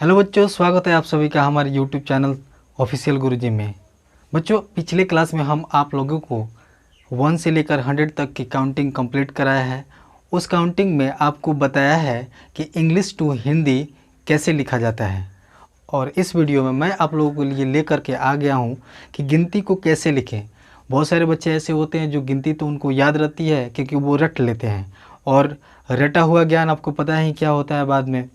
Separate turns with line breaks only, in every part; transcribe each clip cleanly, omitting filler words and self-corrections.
Hello बच्चों, स्वागत है आप सभी का हमारे यूट्यूब चैनल ऑफिशियल गुरुजी में। बच्चों, पिछले क्लास में हम आप लोगों को 1 से लेकर 100 तक की काउंटिंग कंप्लीट कराया है। उस काउंटिंग में आपको बताया है कि इंग्लिश टू हिंदी कैसे लिखा जाता है। और इस वीडियो में मैं आप लोगों के लिए लेकर के आ गया हूँ कि गिनती को कैसे लिखें। बहुत सारे बच्चे ऐसे होते हैं जो गिनती तो उनको याद रहती है क्योंकि वो रट लेते हैं, और रटा हुआ ज्ञान आपको पता ही क्या होता है। बाद में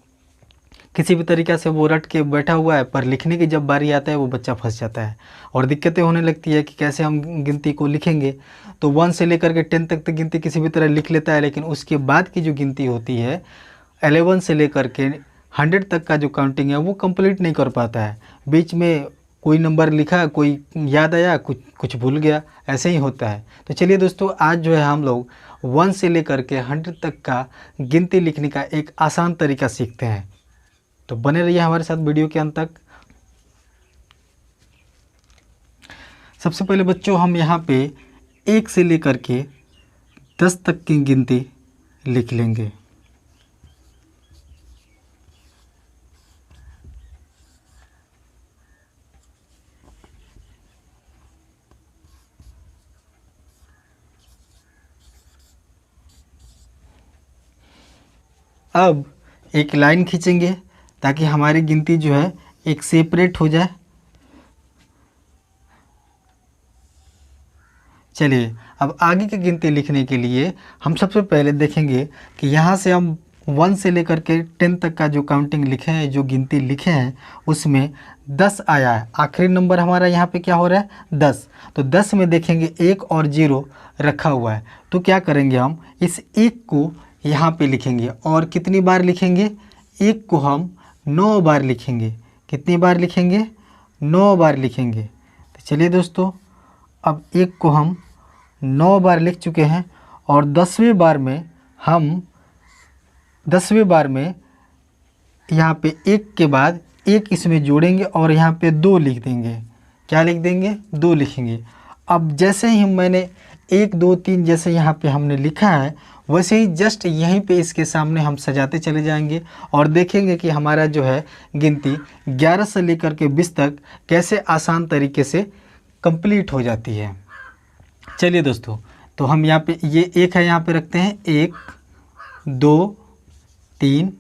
किसी भी तरीक़ा से वो रट के बैठा हुआ है, पर लिखने की जब बारी आता है वो बच्चा फंस जाता है और दिक्कतें होने लगती है कि कैसे हम गिनती को लिखेंगे। तो 1 से लेकर के 10 तक गिनती किसी भी तरह लिख लेता है, लेकिन उसके बाद की जो गिनती होती है 11 से लेकर के 100 तक का जो काउंटिंग है वो कंप्लीट नहीं कर पाता है। बीच में कोई नंबर लिखा, कोई याद आया, कुछ भूल गया, ऐसे ही होता है। तो चलिए दोस्तों, आज जो है हम लोग 1 से लेकर के 100 तक का गिनती लिखने का एक आसान तरीका सीखते हैं। तो बने रहिए हमारे साथ वीडियो के अंत तक। सबसे पहले बच्चों, हम यहाँ पे 1 से लेकर के 10 तक की गिनती लिख लेंगे। अब एक लाइन खींचेंगे ताकि हमारी गिनती जो है एक सेपरेट हो जाए। चलिए, अब आगे की गिनती लिखने के लिए हम सबसे पहले देखेंगे कि यहाँ से हम 1 से लेकर के 10 तक का जो काउंटिंग लिखे हैं, जो गिनती लिखे हैं, उसमें 10 आया है। आखिरी नंबर हमारा यहाँ पे क्या हो रहा है, 10। तो 10 में देखेंगे 1 और 0 रखा हुआ है। तो क्या करेंगे, हम इस 1 को यहाँ पे लिखेंगे और कितनी बार लिखेंगे, 1 को हम 9 बार लिखेंगे। कितनी बार लिखेंगे, 9 बार लिखेंगे। तो चलिए दोस्तों, अब 1 को हम 9 बार लिख चुके हैं और 10वें बार में यहाँ पे 1 के बाद 1 इसमें जोड़ेंगे और यहाँ पे 2 लिख देंगे। क्या लिख देंगे, 2 लिखेंगे। अब जैसे ही मैंने 1 2 3 जैसे यहाँ पे हमने लिखा है, वैसे ही जस्ट यहीं पे इसके सामने हम सजाते चले जाएंगे और देखेंगे कि हमारा जो है गिनती 11 से लेकर के 20 तक कैसे आसान तरीके से कंप्लीट हो जाती है। चलिए दोस्तों, तो हम यहाँ पे ये 1 है, यहाँ पे रखते हैं। 1 2 3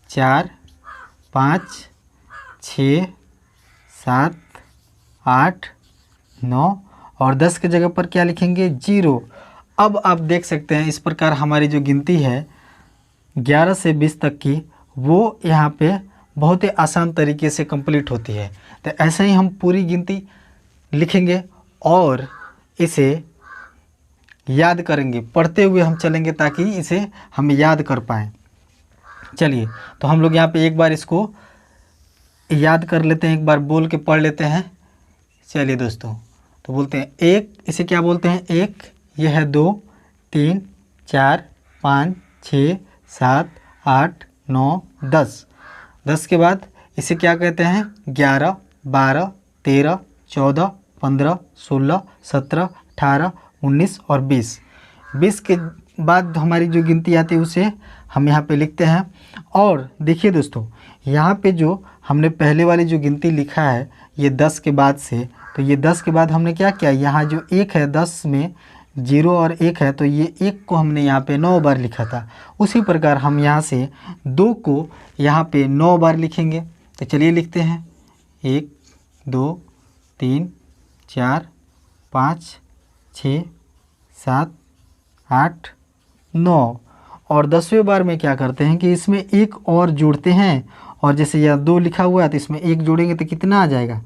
4 5 6 7 8 9 और 10 के जगह पर क्या लिखेंगे, 0। अब आप देख सकते हैं इस प्रकार हमारी जो गिनती है 11 से 20 तक की, वो यहाँ पे बहुत ही आसान तरीके से कंप्लीट होती है। तो ऐसे ही हम पूरी गिनती लिखेंगे और इसे याद करेंगे, पढ़ते हुए हम चलेंगे ताकि इसे हम याद कर पाएँ। चलिए, तो हम लोग यहाँ पे एक बार इसको याद कर लेते हैं, एक बार बोल के पढ़ लेते हैं। चलिए दोस्तों, तो बोलते हैं 1, इसे क्या बोलते हैं, 1, यह है 2 3 4 5 6 7 8 9 10। 10 के बाद इसे क्या कहते हैं, 11 12 13 14 15 16 17 18 19 और 20। 20 के बाद हमारी जो गिनती आती है उसे हम यहाँ पे लिखते हैं। और देखिए दोस्तों, यहाँ पे जो हमने पहले वाली जो गिनती लिखा है ये 10 के बाद से, तो ये 10 के बाद हमने क्या किया, यहाँ जो 1 है, 10 में 0 और 1 है, तो ये 1 को हमने यहाँ पे 9 बार लिखा था। उसी प्रकार हम यहाँ से 2 को यहाँ पे 9 बार लिखेंगे। तो चलिए लिखते हैं, 1 2 3 4 5 6 7 8 9 और 10वें बार में क्या करते हैं कि इसमें 1 और जोड़ते हैं, और जैसे यह 2 लिखा हुआ है तो इसमें 1 जोड़ेंगे तो कितना आ जाएगा,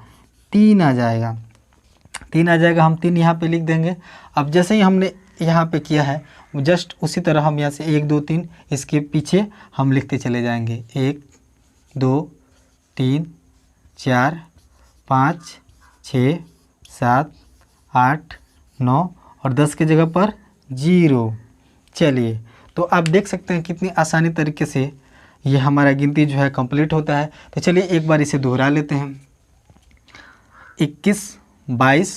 3 आ जाएगा। 3 आ जाएगा, हम 3 यहाँ पे लिख देंगे। अब जैसे ही हमने यहाँ पे किया है, जस्ट उसी तरह हम यहाँ से 1 2 3 इसके पीछे हम लिखते चले जाएंगे। 1 2 3 4 5 6 7 8 9 और 10 के जगह पर 0। चलिए, तो आप देख सकते हैं कितनी आसानी तरीके से ये हमारा गिनती जो है कंप्लीट होता है। तो चलिए एक बार इसे दोहरा लेते हैं। 21 22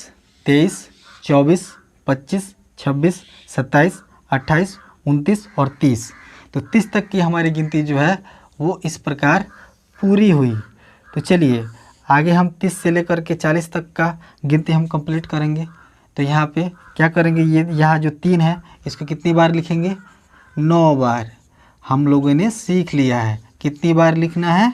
23 24 25 26 27 28 29 और 30। तो 30 तक की हमारी गिनती जो है वो इस प्रकार पूरी हुई। तो चलिए आगे हम 30 से लेकर के 40 तक का गिनती हम कंप्लीट करेंगे। तो यहाँ पे क्या करेंगे, ये यहाँ जो 3 है इसको कितनी बार लिखेंगे, 9 बार। हम लोगों ने सीख लिया है कितनी बार लिखना है,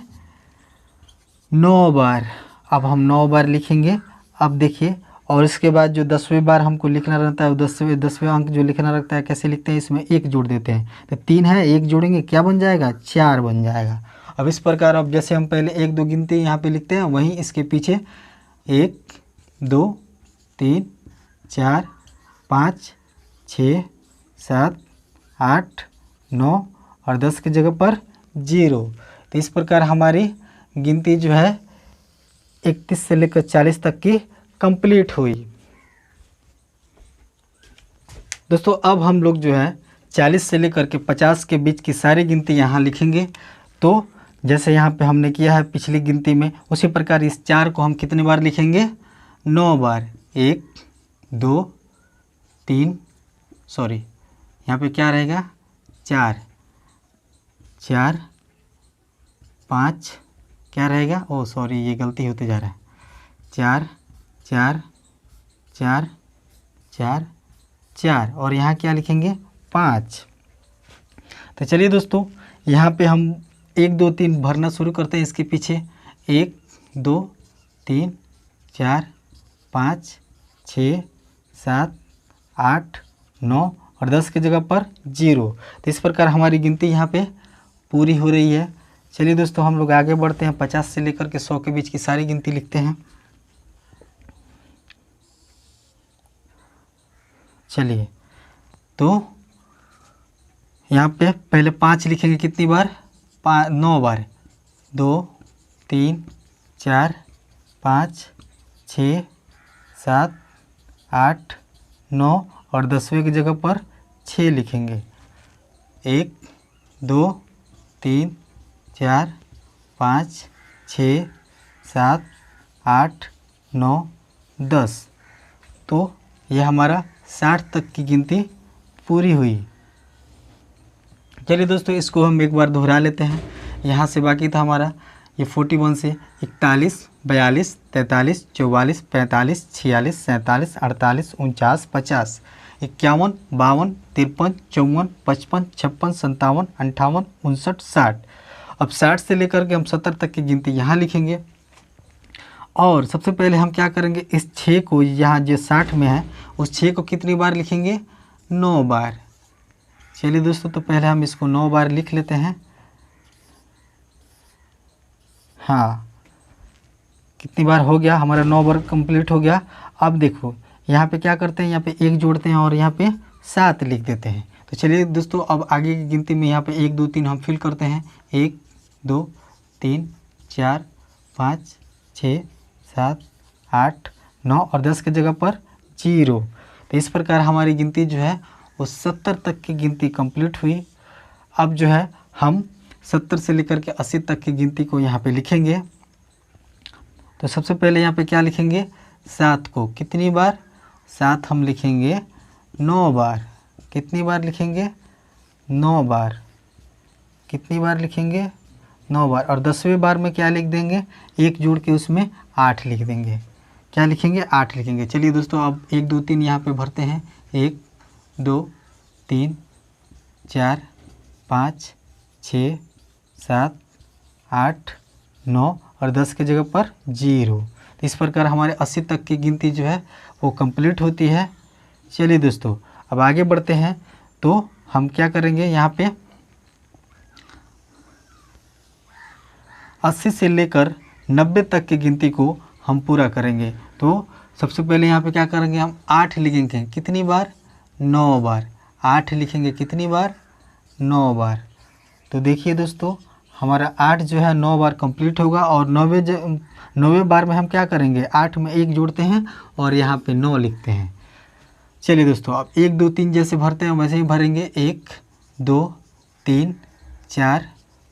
9 बार। अब हम 9 बार लिखेंगे। अब देखिए, और इसके बाद जो 10वें बार हमको लिखना रहता है, 10वें अंक जो लिखना रहता है, कैसे लिखते हैं, इसमें 1 जोड़ देते हैं। तो 3 है, 1 जोड़ेंगे, क्या बन जाएगा, 4 बन जाएगा। अब इस प्रकार, अब जैसे हम पहले 1 2 गिनती यहाँ पे लिखते हैं, वहीं इसके पीछे 1 2 3 4 5 6 7 8 9 और 10 की जगह पर 0। तो इस प्रकार हमारी गिनती जो है 31 से लेकर 40 तक की कंप्लीट हुई। दोस्तों अब हम लोग जो है 40 से लेकर के 50 के बीच की सारी गिनती यहाँ लिखेंगे। तो जैसे यहाँ पे हमने किया है पिछली गिनती में, उसी प्रकार इस 4 को हम कितने बार लिखेंगे, 9 बार। 1 2 3 सॉरी यहाँ पे क्या रहेगा, 4 4 5 क्या रहेगा, ओ सॉरी ये गलती होते जा रहा है, 4 4 4 4 4 और यहाँ क्या लिखेंगे, 5। तो चलिए दोस्तों यहाँ पे हम 1 2 3 भरना शुरू करते हैं इसके पीछे। 1 2 3 4 5 6 7 8 9 और 10 की जगह पर 0। तो इस प्रकार हमारी गिनती यहाँ पे पूरी हो रही है। चलिए दोस्तों हम लोग आगे बढ़ते हैं, 50 से लेकर के 100 के बीच की सारी गिनती लिखते हैं। चलिए तो यहाँ पे पहले 5 लिखेंगे, कितनी बार, 9 बार। 2 3 4 5 6 7 8 9 और 10वें की जगह पर 6 लिखेंगे। 1 2 3 4 5 6 7 8 9 10। तो यह हमारा 60 तक की गिनती पूरी हुई। चलिए दोस्तों इसको हम एक बार दोहरा लेते हैं। यहाँ से बाकी था हमारा ये 41 से 41 42 43 44 45 46 47 48 49 50 51 52 53 54 55 56 57 58 59 60। अब 60 से लेकर के हम 70 तक की गिनती यहाँ लिखेंगे। और सबसे पहले हम क्या करेंगे, इस 6 को यहाँ जो 60 में है उस 6 को कितनी बार लिखेंगे, 9 बार। चलिए दोस्तों तो पहले हम इसको 9 बार लिख लेते हैं। हाँ कितनी बार हो गया, हमारा 9 बार कंप्लीट हो गया। अब देखो यहाँ पे क्या करते हैं, यहाँ पे 1 जोड़ते हैं और यहाँ पे 7 लिख देते हैं। तो चलिए दोस्तों अब आगे की गिनती में यहाँ पे 1 2 3 हम फिल करते हैं। 1 2 3 4 5 6 7 8 9 और 10 की जगह पर 0। तो इस प्रकार हमारी गिनती जो है वो 70 तक की गिनती कंप्लीट हुई। अब जो है हम 70 से लेकर के 80 तक की गिनती को यहाँ पे लिखेंगे। तो सबसे पहले यहाँ पे क्या लिखेंगे, 7 को कितनी बार, 7 हम लिखेंगे 9 बार। कितनी बार लिखेंगे, 9 बार। कितनी बार लिखेंगे, 9 बार। और 10वें बार में क्या लिख देंगे, 1 जोड़ के उसमें 8 लिख देंगे। क्या लिखेंगे, 8 लिखेंगे। चलिए दोस्तों अब 1 2 3 यहाँ पे भरते हैं। 1 2 3 4 5 6 7 8 9 और 10 की जगह पर 0। तो इस प्रकार हमारे 80 तक की गिनती जो है वो कंप्लीट होती है। चलिए दोस्तों अब आगे बढ़ते हैं। तो हम क्या करेंगे, यहाँ पे 80 से लेकर 90 तक की गिनती को हम पूरा करेंगे। तो सबसे पहले यहाँ पे क्या करेंगे, हम 8 लिखेंगे। कितनी बार, 9 बार। 8 लिखेंगे कितनी बार, 9 बार। तो देखिए दोस्तों हमारा 8 जो है 9 बार कंप्लीट होगा। और 9वें बार में हम क्या करेंगे, 8 में 1 जोड़ते हैं और यहाँ पे 9 लिखते हैं। चलिए दोस्तों अब 1 2 3 जैसे भरते हैं वैसे ही भरेंगे। 1 2 3 4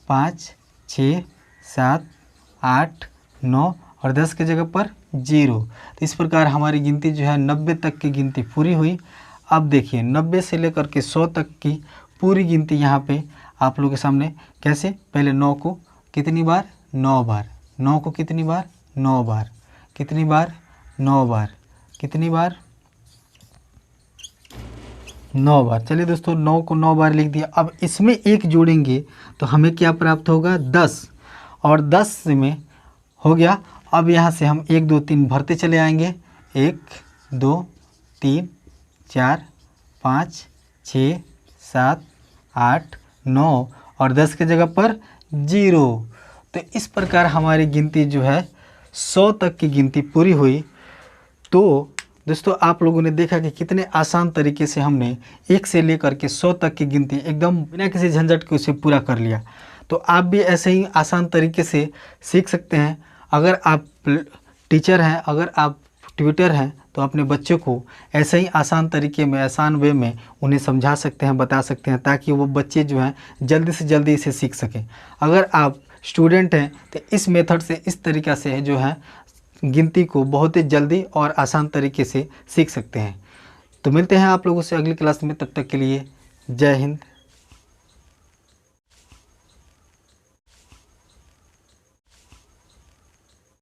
5 6 7 8 9 और 10 की जगह पर 0। तो इस प्रकार हमारी गिनती जो है 90 तक की गिनती पूरी हुई। अब देखिए 90 से लेकर के 100 तक की पूरी गिनती यहाँ पे आप लोगों के सामने कैसे, पहले 9 को कितनी बार, 9 बार। 9 को कितनी बार? 9 बार। कितनी बार? 9 बार। कितनी बार? 9 बार। चलिए दोस्तों 9 को 9 बार लिख दिया। अब इसमें 1 जोड़ेंगे तो हमें क्या प्राप्त होगा? 10। और 10 में हो गया। अब यहाँ से हम 1 2 3 भरते चले आएंगे। 1 2 3 4 5 6 7 8 9 और 10 के जगह पर 0। तो इस प्रकार हमारी गिनती जो है 100 तक की गिनती पूरी हुई। तो दोस्तों आप लोगों ने देखा कि कितने आसान तरीके से हमने 1 से लेकर के 100 तक की गिनती एकदम बिना किसी झंझट के उसे पूरा कर लिया। तो आप भी ऐसे ही आसान तरीके से सीख सकते हैं। अगर आप टीचर हैं, अगर आप ट्यूटर हैं, तो अपने बच्चों को ऐसे ही आसान तरीके में, आसान वे में उन्हें समझा सकते हैं, बता सकते हैं, ताकि वो बच्चे जो हैं जल्दी से जल्दी इसे सीख सकें। अगर आप स्टूडेंट हैं तो इस मेथड से, इस तरीक़ा से जो है गिनती को बहुत ही जल्दी और आसान तरीके से सीख सकते हैं। तो मिलते हैं आप लोगों से अगली क्लास में। तब तक के लिए जय हिंद,